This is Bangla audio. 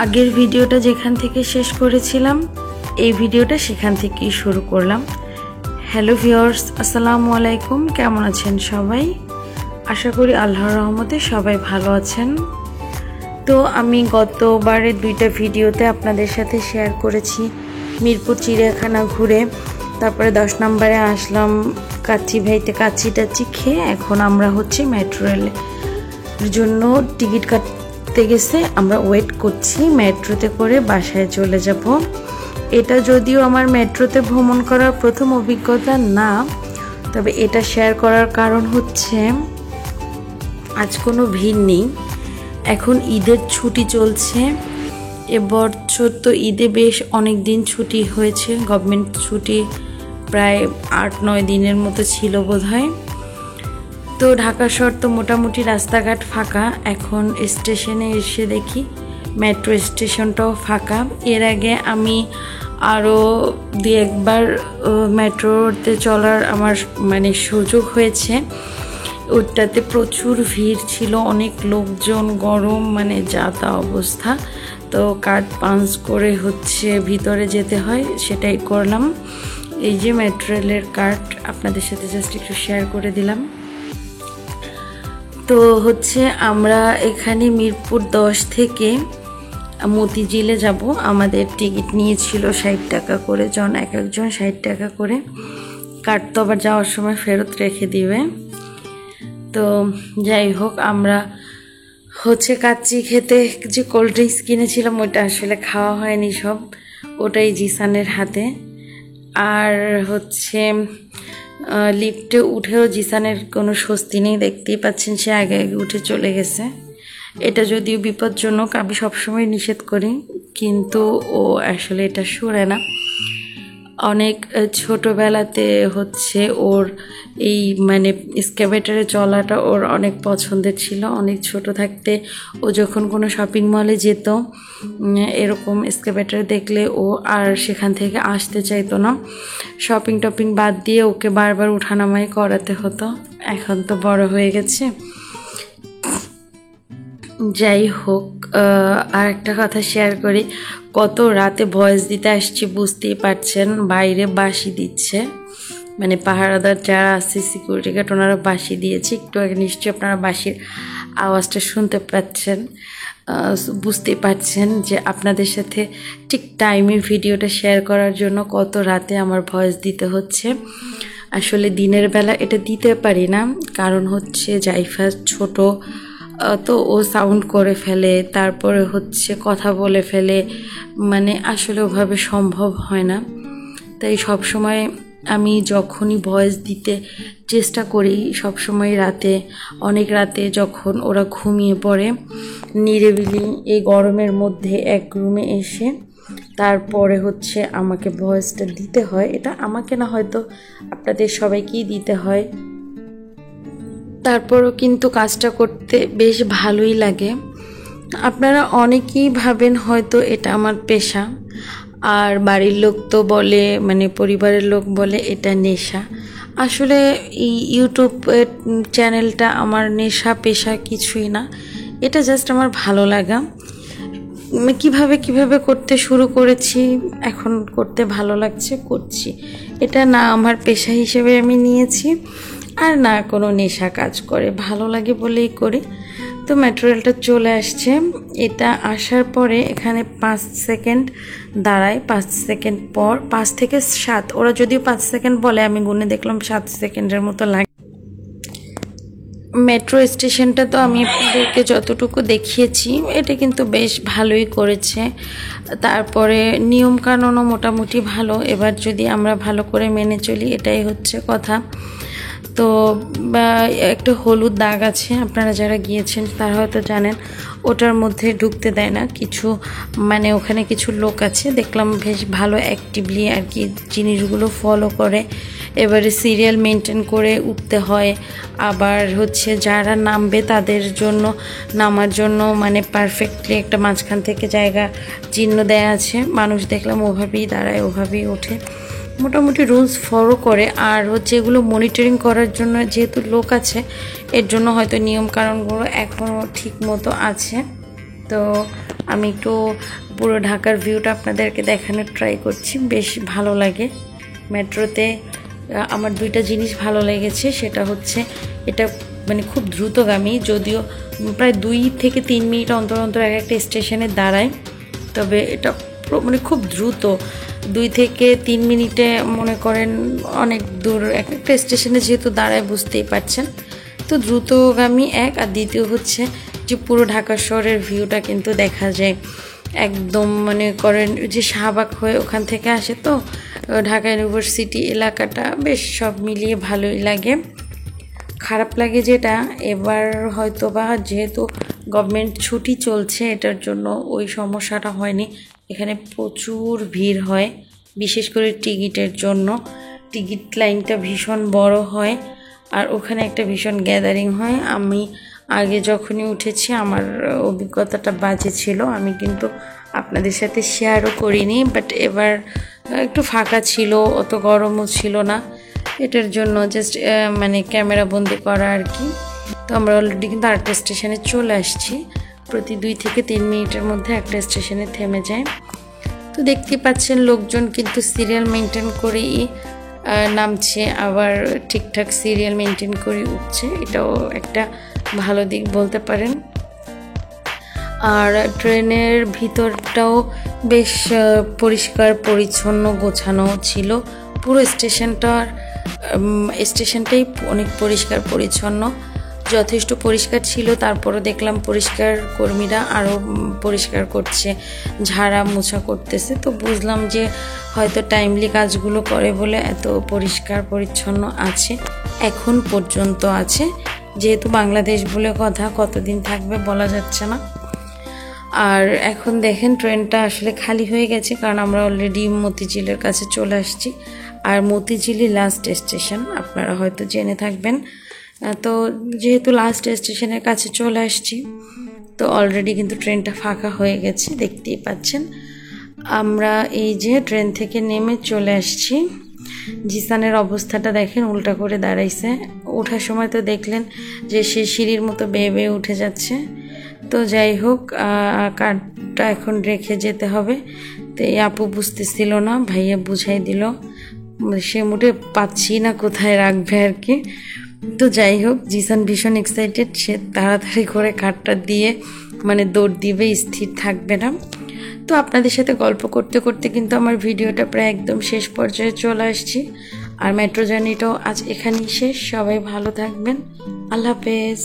আগের ভিডিওটা যেখান থেকে শেষ করেছিলাম এই ভিডিওটা সেখান থেকেই শুরু করলাম। হ্যালো ভিউয়ার্স, আসসালামু আলাইকুম। কেমন আছেন সবাই? আশা করি আল্লাহর রহমতে সবাই ভালো আছেন। তো আমি গতবারের দুইটা ভিডিওতে আপনাদের সাথে শেয়ার করেছি মিরপুর চিড়িয়াখানা ঘুরে, তারপরে 10 নম্বরে আসলাম কাচ্চি ভাইতে কাচ্চি টাচ্চি খেয়ে এখন আমরা হচ্ছে মেট্রো রেলের জন্য টিকিট কাটতে গেছে। আমরা ওয়েট করছি মেট্রোতে করে বাসায় চলে যাব। এটা যদিও আমার মেট্রোতে ভ্রমণ করার প্রথম অভিজ্ঞতা না, তবে এটা শেয়ার করার কারণ হচ্ছে আজ কোনো ভিড় নেই। এখন ঈদের ছুটি চলছে, এবছর তো ঈদে বেশ অনেক দিন ছুটি হয়েছে, গভর্নমেন্ট ছুটি প্রায় 8-9 দিনের মতো ছিল বোধহয়। তো ঢাকা শহর তো মোটামুটি রাস্তাঘাট ফাঁকা। এখন স্টেশনে এসে দেখি মেট্রো স্টেশনটাও ফাঁকা। এর আগে আমি আরও 2-1 বার মেট্রোতে চলার আমার সুযোগ হয়েছে। ওটাতে প্রচুর ভিড় ছিল, অনেক লোকজন, গরম, যা তা অবস্থা। তো কার্ড পাঞ্চ করে হচ্ছে ভিতরে যেতে হয়, সেটাই করলাম। এই যে মেট্রো রেলের কার্ড আপনাদের সাথে জাস্ট একটু শেয়ার করে দিলাম। তো হচ্ছে আমরা এখানে মিরপুর 10 থেকে মতিঝিলে যাব। আমাদের টিকিট নিয়েছিল 60 টাকা করে, এক একজন 60 টাকা করে। কার্ড তো আবার যাওয়ার সময় ফেরত রেখে দিবে। তো যাই হোক, আমরা হচ্ছে কাচ্চি খেতে যে কোল্ড ড্রিঙ্কস কিনেছিলাম ওইটা আসলে খাওয়া হয়নি সব, ওটাই জিসানের হাতে। আর হচ্ছে লিফটে উঠেও জিসানের কোনো স্বস্তি নেই, দেখতেই পাচ্ছেন সে আগে আগে উঠে চলে গেছে। এটা যদিও বিপজ্জনক, আমি সবসময় নিষেধ করি, কিন্তু ও আসলে এটা শুনে না। অনেক ছোটোবেলাতে হচ্ছে ওর এই এসকেভেটারে চলাটা ওর অনেক পছন্দের ছিল। অনেক ছোট থাকতে ও যখন কোনো শপিং মলে যেত, এরকম এসকেভেটার দেখলে ও আর সেখান থেকে আসতে চাইতো না। শপিং টপিং বাদ দিয়ে ওকে বারবার উঠানামাই করাতে হতো। এখন তো বড় হয়ে গেছে। যাই হোক, আর একটা কথা শেয়ার করি, কত রাতে ভয়েস দিতে আসছি বুঝতেই পারছেন। বাইরে বাঁশি দিচ্ছে, পাহারাদার যারা আছে, সিকিউরিটি গার্ড, ওনারা বাঁশি দিয়েছে। একটু আগে নিশ্চয়ই আপনারা বাঁশির আওয়াজটা শুনতে পাচ্ছেন। বুঝতেই পারছেন যে আপনাদের সাথে ঠিক টাইমে ভিডিওটা শেয়ার করার জন্য কত রাতে আমার ভয়েস দিতে হচ্ছে। আসলে দিনের বেলা এটা দিতে পারি না, কারণ হচ্ছে জাইফা ছোট, তো ও সাউন্ড করে ফেলে, তারপরে হচ্ছে কথা বলে ফেলে, আসলে ওভাবে সম্ভব হয় না। তাই সবসময় আমি যখনই ভয়েস দিতে চেষ্টা করি, সবসময় রাতে, অনেক রাতে যখন ওরা ঘুমিয়ে পড়ে, নিরিবিলি এই গরমের মধ্যে এক রুমে এসে তারপরে হচ্ছে আমাকে ভয়েসটা দিতে হয়। এটা আমাকে না, হয়তো আপনাদের সবাইকেই দিতে হয়। তারপরও কিন্তু কাজটা করতে বেশ ভালোই লাগে। আপনারা অনেকেই ভাবেন হয়তো এটা আমার পেশা, আর বাড়ির লোক তো বলে, পরিবারের লোক বলে এটা নেশা। আসলে এই ইউটিউব চ্যানেলটা আমার নেশা পেশা কিছুই না, এটা জাস্ট আমার ভালো লাগা। কিভাবে করতে শুরু করেছি, এখন করতে ভালো লাগছে, করছি। এটা না আমার পেশা হিসেবে আমি নিয়েছি, আর না কোনো নেশা কাজ করে, ভালো লাগে বলেই করি। তো মেট্রো রেলটা চলে আসছে। এটা আসার পরে এখানে 5 সেকেন্ড দাঁড়ায়, 5 সেকেন্ড পর 5 থেকে 7, ওরা যদিও 5 সেকেন্ড বলে, আমি গুনে দেখলাম 7 সেকেন্ডের মতো লাগে। মেট্রো স্টেশনটা তো আমি আপনাদেরকে যতটুকু দেখিয়েছি, এটা কিন্তু বেশ ভালোই করেছে। তারপরে নিয়মকানুনও মোটামুটি ভালো। এবার যদি আমরা ভালো করে মেনে চলি, এটাই হচ্ছে কথা। তো একটা হলুদ দাগ আছে, আপনারা যারা গিয়েছেন তারা হয়তো জানেন, ওটার মধ্যে ঢুকতে দেয় না কিছু, ওখানে কিছু লোক আছে দেখলাম বেশ ভালো অ্যাক্টিভলি আর কি জিনিসগুলো ফলো করে। এবারে সিরিয়াল মেনটেন করে উঠতে হয়। আবার হচ্ছে যারা নামবে তাদের জন্য নামার জন্য পারফেক্টলি একটা মাঝখান থেকে জায়গা চিহ্ন দেয়া আছে। মানুষ দেখলাম ওভাবেই দাঁড়ায়, ওভাবেই ওঠে, মোটামুটি রুলস ফলো করে। আর হচ্ছে এগুলো মনিটরিং করার জন্য যেহেতু লোক আছে, এর জন্য হয়তো নিয়মকানুনগুলো এখনও ঠিক মতো আছে। তো আমি একটু পুরো ঢাকার ভিউটা আপনাদেরকে দেখানোর ট্রাই করছি। বেশ ভালো লাগে মেট্রোতে। আমার দুইটা জিনিস ভালো লেগেছে, সেটা হচ্ছে এটা মানে খুব দ্রুতগামী, যদিও প্রায় 2 থেকে 3 মিনিট অন্তর অন্তর এক একটা স্টেশনে দাঁড়ায়, তবে এটা মানে খুব দ্রুত। 2 থেকে 3 মিনিটে মনে করেন অনেক দূর এক একটা স্টেশনে যেহেতু দাঁড়ায়, বুঝতেই পারছেন। তো দ্রুতগামী এক, আর দ্বিতীয় হচ্ছে যে পুরো ঢাকা শহরের ভিউটা কিন্তু দেখা যায় একদম। মনে করেন যে শাহবাগ হয়ে ওখান থেকে আসে, তো ঢাকা ইউনিভার্সিটি এলাকাটা বেশ সব মিলিয়ে ভালোই লাগে। খারাপ লাগে যেটা, এবার হয়তো বা যেহেতু গভর্নমেন্ট ছুটি চলছে, এটার জন্য ওই সমস্যাটা হয়নি। এখানে প্রচুর ভিড় হয়, বিশেষ করে টিকিটের জন্য। টিকিট লাইনটা ভীষণ বড় হয়, আর ওখানে একটা ভীষণ গ্যাদারিং হয়। আমি আগে যখনই উঠেছি আমার অভিজ্ঞতাটা বাজে ছিল, আমি কিন্তু আপনাদের সাথে শেয়ারও করিনি। বাট এবার একটু ফাঁকা ছিল, অত গরমও ছিল না, এটার জন্য জাস্ট মানে ক্যামেরা বন্দি করা আর কি। তো আমরা অলরেডি কিন্তু আরেকটা স্টেশনে চলে আসছি। প্রতি 2 থেকে 3 মিনিটের মধ্যে একটা স্টেশনে থেমে যায়। তো দেখতে পাচ্ছেন লোকজন কিন্তু সিরিয়াল মেনটেন করেই নামছে, আবার ঠিকঠাক সিরিয়াল মেনটেন করে উঠছে। এটাও একটা ভালো দিক বলতে পারেন। আর ট্রেনের ভিতরটাও বেশ পরিষ্কার পরিচ্ছন্ন গোছানো ছিল। পুরো স্টেশনটাই অনেক পরিষ্কার পরিচ্ছন্ন, যথেষ্ট পরিষ্কার ছিল। তারপরে দেখলাম পরিষ্কার কর্মীরা আরও পরিষ্কার করছে, ঝাড়া মোছা করতেছে। তো বুঝলাম যে হয়তো টাইমলি কাজগুলো করে বলে এত পরিষ্কার পরিচ্ছন্ন আছে, এখন পর্যন্ত আছে। যেহেতু বাংলাদেশ বলে কথা, কতদিন থাকবে বলা যাচ্ছে না। আর এখন দেখেন ট্রেনটা আসলে খালি হয়ে গেছে, কারণ আমরা অলরেডি মতিঝিলের কাছে চলে আসছি। আর মতিঝিলই লাস্ট স্টেশন, আপনারা হয়তো জেনে থাকবেন। তো যেহেতু লাস্ট স্টেশনের কাছে চলে আসছি, তো অলরেডি কিন্তু ট্রেনটা ফাঁকা হয়ে গেছে, দেখতেই পাচ্ছেন। আমরা এই যে ট্রেন থেকে নেমে চলে আসছি। জিসানের অবস্থাটা দেখেন, উল্টা করে দাঁড়াইছে। ওঠার সময় তো দেখলেন যে সে সিঁড়ির মতো বেয়ে বেয়ে উঠে যাচ্ছে। তো যাই হোক, কার্ডটা এখন রেখে যেতে হবে। তো এই আপু বুঝতেছিল না, ভাইয়া বুঝাই দিল। সে মোটে পাচ্ছি না কোথায় রাখবে আর কি। তো যাই হোক, জিসান ভীষণ এক্সাইটেড, সে তাড়াতাড়ি করে কার্ডটা দিয়ে মানে দৌড় দিবে, স্থির থাকবে না। তো আপনাদের সাথে গল্প করতে করতে কিন্তু আমার ভিডিওটা প্রায় একদম শেষ পর্যায়ে চলে আসছি। আর মেট্রো জার্নিটাও আজ এখানেই শেষ। সবাই ভালো থাকবেন, আল্লাহ হাফেজ।